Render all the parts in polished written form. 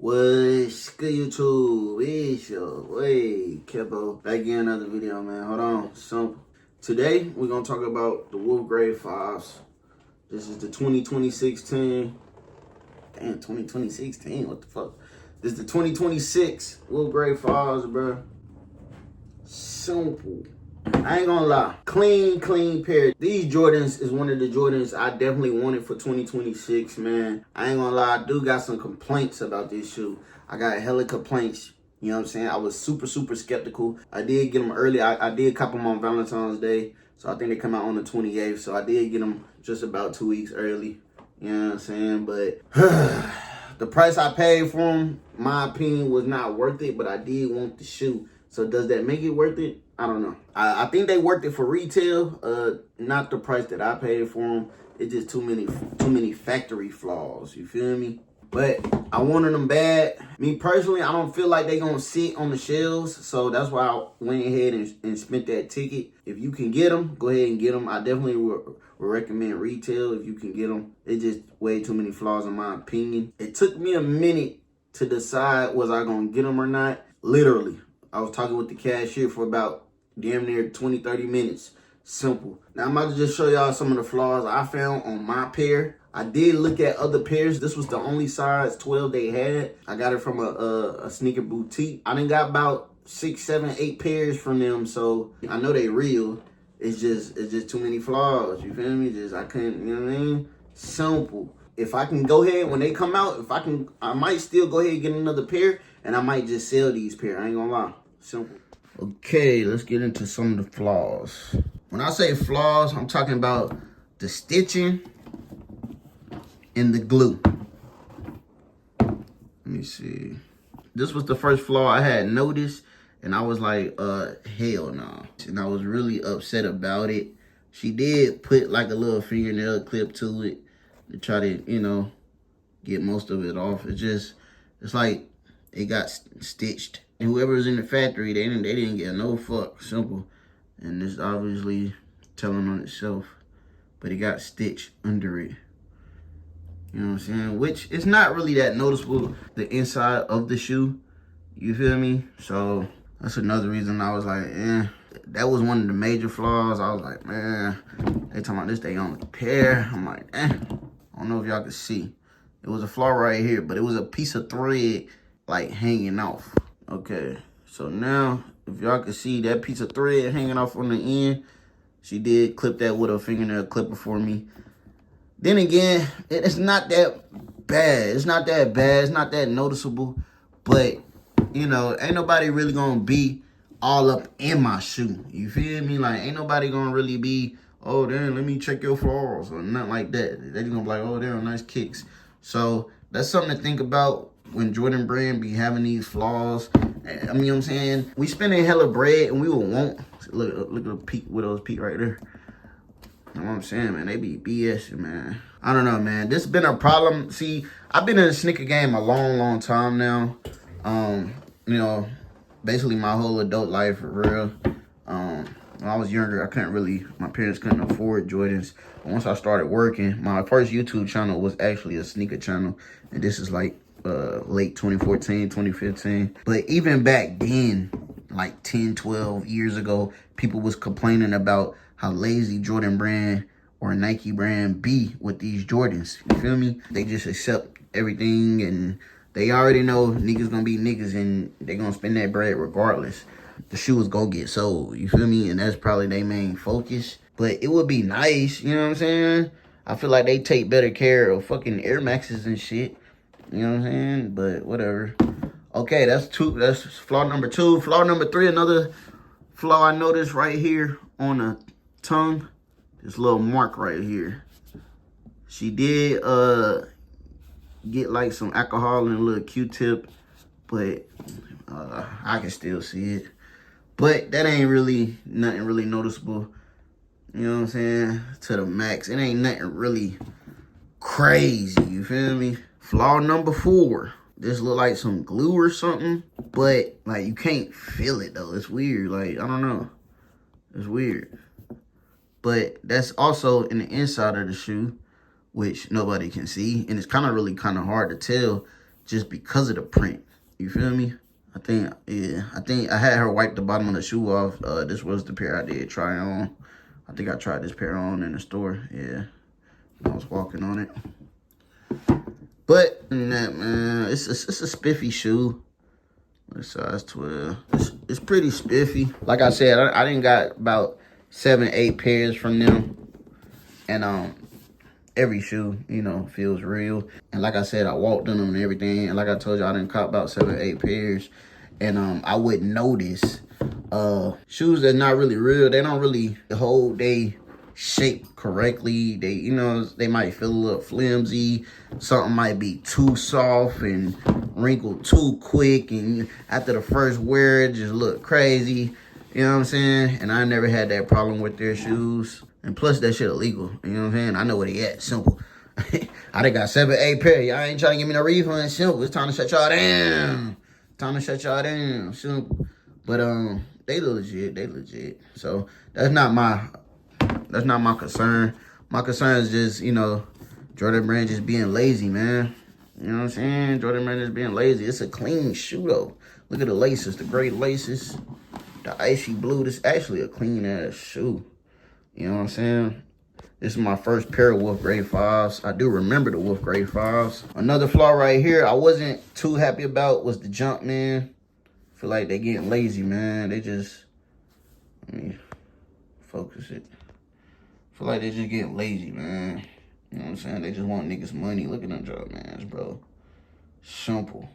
What's good, YouTube? It's your way, Kepo. Back in another video, man. Hold on. Simple. Today, we're going to talk about the Wolf Grade 5s. This is the 2016. Damn, 2016? What the fuck? This is the 2026 Wolf Grade 5s, bro. Simple. I ain't gonna lie. Clean pair. These Jordans is one of the Jordans I definitely wanted for 2026, man. I ain't gonna lie. I do got some complaints about this shoe. I got hella complaints. You know what I'm saying? I was super skeptical. I did get them early. I did cop them on Valentine's Day. So I think they come out on the 28th. So I did get them just about 2 weeks early. You know what I'm saying? But the price I paid for them, my opinion, was not worth it. But I did want the shoe. So does that make it worth it? I don't know. I think they worked it for retail, not the price that I paid for them. It's just too many factory flaws. You feel me? But I wanted them bad. Me personally, I don't feel like they gonna sit on the shelves, so that's why I went ahead and spent that ticket. If you can get them, go ahead and get them. I definitely would recommend retail if you can get them. It's just way too many flaws in my opinion. It took me a minute to decide was I gonna get them or not. Literally, I was talking with the cashier for about damn near 20-30 minutes. Simple. Now I'm about to just show y'all some of the flaws I found on my pair. I did look at other pairs. This was the only size 12 they had. I got it from a sneaker boutique. I done got about 6, 7, 8 pairs from them, so I know they real. It's just too many flaws. You feel me? I couldn't, you know what I mean? Simple. If I can go ahead when they come out, I might still go ahead and get another pair, and I might just sell these pair. I ain't gonna lie. Simple. Okay, let's get into some of the flaws. When I say flaws, I'm talking about the stitching and the glue. Let me see. This was the first flaw I had noticed, and I was like, hell no. And I was really upset about it. She did put like a little fingernail clip to it to try to, you know, get most of it off. It's like it got stitched. And whoever's in the factory, they didn't get no fuck. Simple. And this obviously telling on itself. But it got stitched under it. You know what I'm saying? Which is not really that noticeable, the inside of the shoe. You feel me? So that's another reason I was like, that was one of the major flaws. I was like, man, they talking about this they on the pair. I'm like, I don't know if y'all can see. It was a flaw right here, but it was a piece of thread like hanging off. Okay, so now if y'all can see that piece of thread hanging off on the end, she did clip that with a fingernail clipper for me. Then again, it's not that bad. It's not that bad. It's not that noticeable. But, you know, ain't nobody really gonna be all up in my shoe. You feel me? Like, ain't nobody gonna really be, oh, damn, let me check your flaws or nothing like that. They just gonna be like, oh, damn, nice kicks. So that's something to think about when Jordan Brand be having these flaws. I mean, you know what I'm saying? We spending hella bread and we will want. Look at the peak, Widow's peak right there. You know what I'm saying, man? They be BSing, man. I don't know, man. This has been a problem. See, I've been in the sneaker game a long time now. You know, basically my whole adult life, for real. When I was younger, my parents couldn't afford Jordans. But once I started working, my first YouTube channel was actually a sneaker channel. And this is like late 2014, 2015. But even back then, like 10, 12 years ago, people was complaining about how lazy Jordan Brand or Nike Brand be with these Jordans. You feel me? They just accept everything and they already know niggas gonna be niggas and they gonna spend that bread regardless. The shoe is gonna get sold. You feel me? And that's probably their main focus. But it would be nice, you know what I'm saying? I feel like they take better care of fucking Air Maxes and shit. You know what I'm saying? But whatever. Okay, that's flaw number 2. Flaw number 3, another flaw I noticed right here on the tongue. This little mark right here. She did get like some alcohol in a little Q-tip, but I can still see it. But that ain't really nothing really noticeable. You know what I'm saying? To the max. It ain't nothing really crazy. You feel me? Flaw number 4. This look like some glue or something, but like you can't feel it though. It's weird. Like, I don't know. It's weird. But that's also in the inside of the shoe, which nobody can see. And it's kind of hard to tell just because of the print. You feel me? I think I had her wipe the bottom of the shoe off. This was the pair I did try on. I think I tried this pair on in the store. Yeah, I was walking on it. But man, it's a spiffy shoe. It's size 12. It's pretty spiffy. Like I said, I didn't got about 7, 8 pairs from them, and every shoe, you know, feels real. And like I said, I walked in them and everything. And like I told you, I didn't cop about 7, 8 pairs, and I wouldn't notice shoes that's not really real. They don't really hold they shape correctly. They, you know, they might feel a little flimsy. Something might be too soft and wrinkled too quick, and after the first wear it just look crazy. You know what I'm saying? And I never had that problem with their shoes. And plus that shit illegal. You know what I'm saying? I know where they at. Simple. I done got 7, 8 pair. Y'all ain't trying to give me no refund. Simple. It's time to shut y'all down. Time to shut y'all down. Simple. But they legit. They legit. So that's not my concern. My concern is just, you know, Jordan Brand just being lazy, man. You know what I'm saying? Jordan Brand just being lazy. It's a clean shoe, though. Look at the laces, the gray laces, the icy blue. This is actually a clean-ass shoe. You know what I'm saying? This is my first pair of Wolf Grade 5s. I do remember the Wolf Grade 5s. Another flaw right here I wasn't too happy about was the jump, man. I feel like they getting lazy, man. They just, let me focus it. I feel like they just getting lazy, man. You know what I'm saying? They just want niggas money. Look at them jump, man, bro. Simple.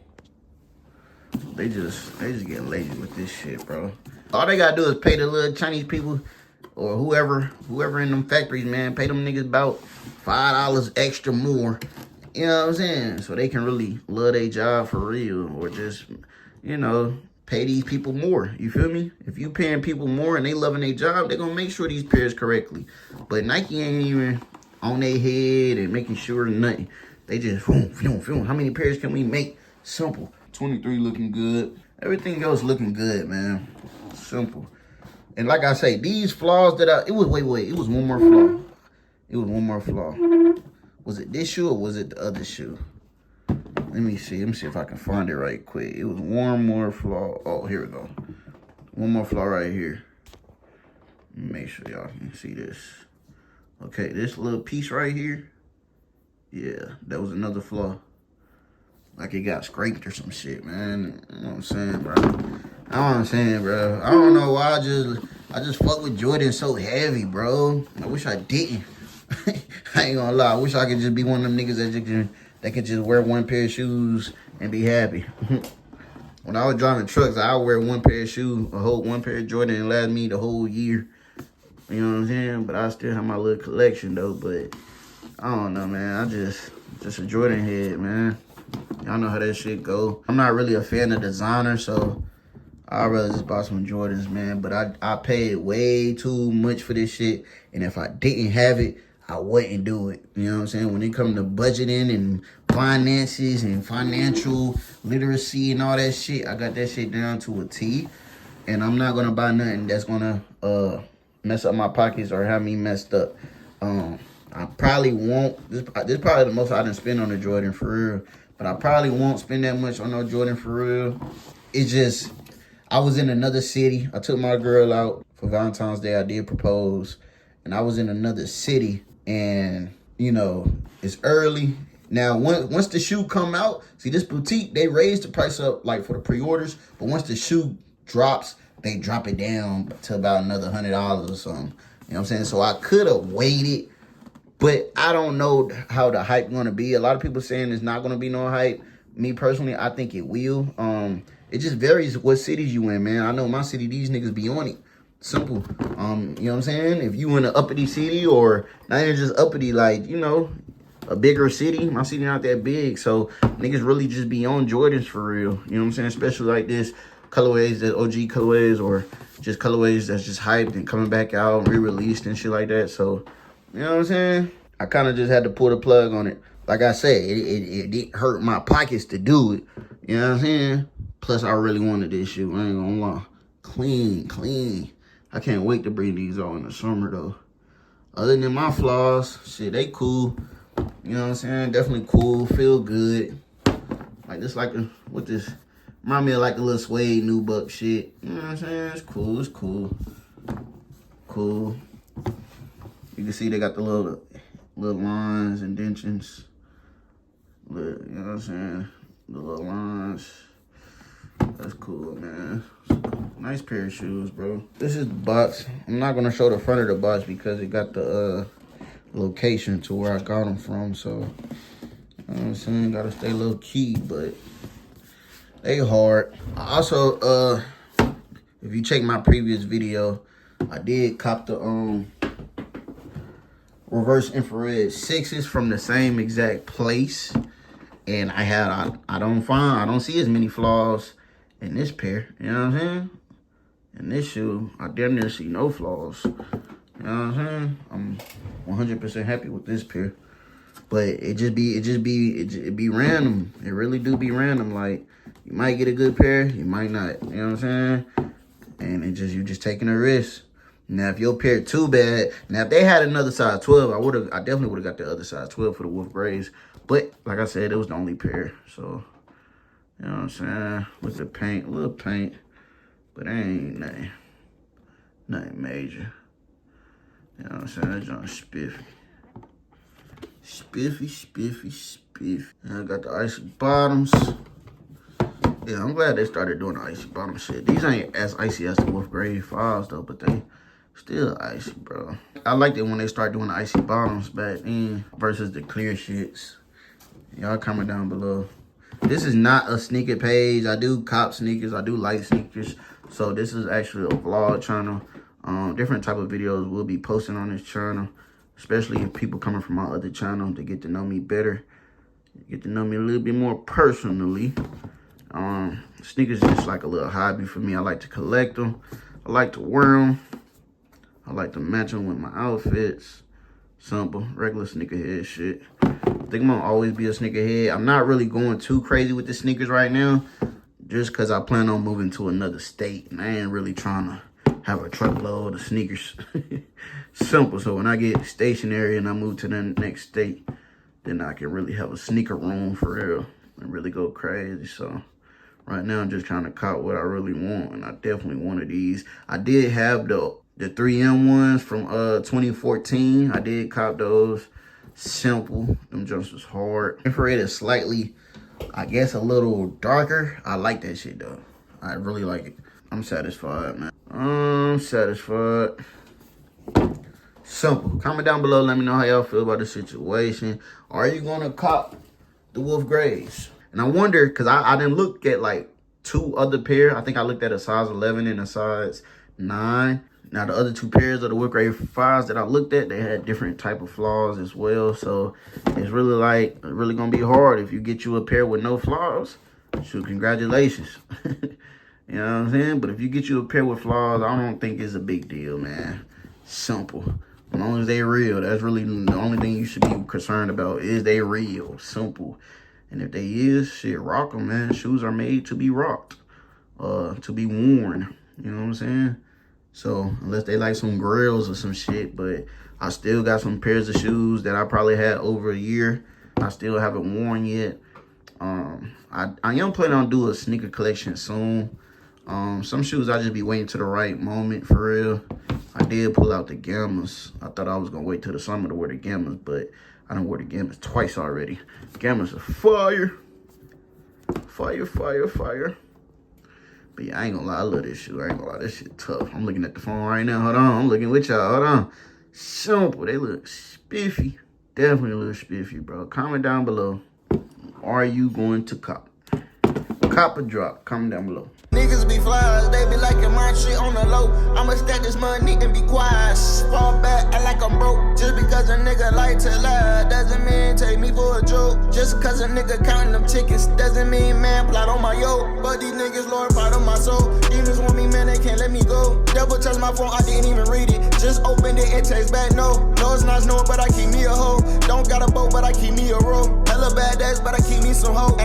They just getting lazy with this shit, bro. All they gotta do is pay the little Chinese people or whoever in them factories, man. Pay them niggas about $5 extra more. You know what I'm saying? So they can really love their job for real, or just, you know, pay these people more. You feel me? If you paying people more and they loving their job, they gonna make sure these pairs correctly. But Nike ain't even on their head and making sure nothing. They just boom. How many pairs can we make? Simple. 23 looking good. Everything else looking good, man. Simple. And like I say, these flaws that it was one more flaw. It was one more flaw. Was it this shoe or was it the other shoe? Let me see if I can find it right quick. It was one more flaw. Oh, here we go. One more flaw right here. Let me make sure y'all can see this. Okay, this little piece right here. Yeah, that was another flaw. Like it got scraped or some shit, man. You know what I'm saying, bro? I don't know why I just fuck with Jordan so heavy, bro. I wish I didn't. I ain't gonna lie. I wish I could just be one of them niggas that can just wear one pair of shoes and be happy. When I was driving trucks, I would wear one pair of shoes, one pair of Jordan, and last me the whole year. You know what I'm saying? But I still have my little collection though. But I don't know, man. I just a Jordan head, man. Y'all know how that shit go. I'm not really a fan of designer, so I'd rather just buy some Jordans, man. But I paid way too much for this shit, and if I didn't have it, I wouldn't do it. You know what I'm saying? When it comes to budgeting and finances and financial literacy and all that shit, I got that shit down to a T. And I'm not gonna buy nothing that's gonna mess up my pockets or have me messed up. I probably won't. This probably the most I done spend on a Jordan for real. But I probably won't spend that much on no Jordan for real. It's just, I was in another city. I took my girl out for Valentine's Day. I did propose. And I was in another city. And, you know, it's early. Now, once the shoe come out, see this boutique, they raised the price up like for the pre-orders. But once the shoe drops, they drop it down to about another $100 or something. You know what I'm saying? So I could have waited. But I don't know how the hype going to be. A lot of people saying there's not going to be no hype. Me personally, I think it will. It just varies what cities you in, man. I know my city, these niggas be on it. Simple. You know what I'm saying? If you in an uppity city or not even just uppity, like, you know, a bigger city. My city not that big. So niggas really just be on Jordans for real. You know what I'm saying? Especially like this colorways, that OG colorways, or just colorways that's just hyped and coming back out, re-released and shit like that. So, you know what I'm saying? I kind of just had to pull the plug on it. Like I said, it didn't hurt my pockets to do it. You know what I'm saying? Plus, I really wanted this shoe. I ain't gonna lie. Clean. I can't wait to bring these out in the summer, though. Other than my flaws, shit, they cool. You know what I'm saying? Definitely cool. Feel good. Like Like this, what this remind me of, like a little suede nubuck shit. You know what I'm saying? It's cool. It's cool. Cool. You can see they got the little lines, indentions. You know what I'm saying? The little lines. That's cool, man. Nice pair of shoes, bro. This is the box. I'm not gonna show the front of the box because it got the location to where I got them from. So, you know what I'm saying? Gotta stay low key, but they hard. I also, if you check my previous video, I did cop the reverse infrared 6s from the same exact place, and I don't see as many flaws in this pair. You know what I'm saying? In this shoe, I damn near see no flaws. You know what I'm saying? I'm 100% happy with this pair, but it be random. It really do be random. Like, you might get a good pair, you might not. You know what I'm saying? And you just taking a risk. Now, if your pair too bad, now if they had another size 12, I definitely would have got the other size 12 for the Wolf Grays. But like I said, it was the only pair. So, you know what I'm saying? With the paint, a little paint, but it ain't nothing major. You know what I'm saying? That's on spiffy. Spiffy. And I got the icy bottoms. Yeah, I'm glad they started doing the icy bottom shit. These ain't as icy as the Wolf Gray 5s though, but they still icy, bro. I liked it when they started doing the icy bottoms back then versus the clear shits. Y'all comment down below. This is not a sneaker page. I do cop sneakers. I do like sneakers. So this is actually a vlog channel. Different type of videos we'll be posting on this channel, especially if people coming from my other channel to get to know me better, get to know me a little bit more personally. Sneakers is just like a little hobby for me. I like to collect them. I like to wear them. I like to match them with my outfits. Simple, regular sneakerhead shit. I think I'm gonna always be a sneakerhead. I'm not really going too crazy with the sneakers right now, just because I plan on moving to another state, and I ain't really trying to have a truckload of sneakers. Simple. So when I get stationary and I move to the next state, then I can really have a sneaker room for real and really go crazy. So right now I'm just trying to cop what I really want, and I definitely wanted these. I did have the 3M ones from 2014. I did cop those. Simple. Them jumps was hard. Infrared is slightly, I guess, a little darker. I like that shit though. I really like it. I'm satisfied, man. I'm satisfied. Simple. Comment down below. Let me know how y'all feel about the situation. Are you gonna cop the Wolf Grays? And I wonder, because I didn't look at like 2 other pair. I think I looked at a size 11 and a size 9. Now, the other 2 pairs of the Wolf Gray 5s that I looked at, they had different type of flaws as well. So it's really gonna be hard if you get you a pair with no flaws. Shoot, congratulations. You know what I'm saying? But if you get you a pair with flaws, I don't think it's a big deal, man. Simple. As long as they real, that's really the only thing you should be concerned about. Is they real? Simple. And if they is, shit, rock them, man. Shoes are made to be rocked, to be worn. You know what I'm saying? So unless they like some grills or some shit, but I still got some pairs of shoes that I probably had over a year. I still haven't worn yet. I am planning on doing a sneaker collection soon. Some shoes I just be waiting to the right moment for real. I did pull out the Gammas. I thought I was gonna wait till the summer to wear the Gammas, but I done wore the Gammas twice already. Gammas are fire. Fire. But yeah, I ain't gonna lie, I love this shoe. I ain't gonna lie, this shit tough. I'm looking at the phone right now. Hold on, I'm looking with y'all. Hold on. Simple. They look spiffy. Definitely look spiffy, bro. Comment down below. Are you going to cop? Cop or drop? Comment down below. Niggas be flies, they be liking my shit on the low. I'ma stack this money and be quiet. Fall back, act like I'm broke. Just because a nigga like to lie, doesn't mean take me for a joke. Just because a nigga counting them tickets, doesn't mean man plot on my yoke. But these niggas glorified on my soul. Demons want me, man, they can't let me go. Devil touched my phone, I didn't even read it. Just opened it, it takes back, no. No, it's not no, but I keep me a hoe. Don't got a boat, but I keep me a roll. Hella bad days, but I keep me some hoe.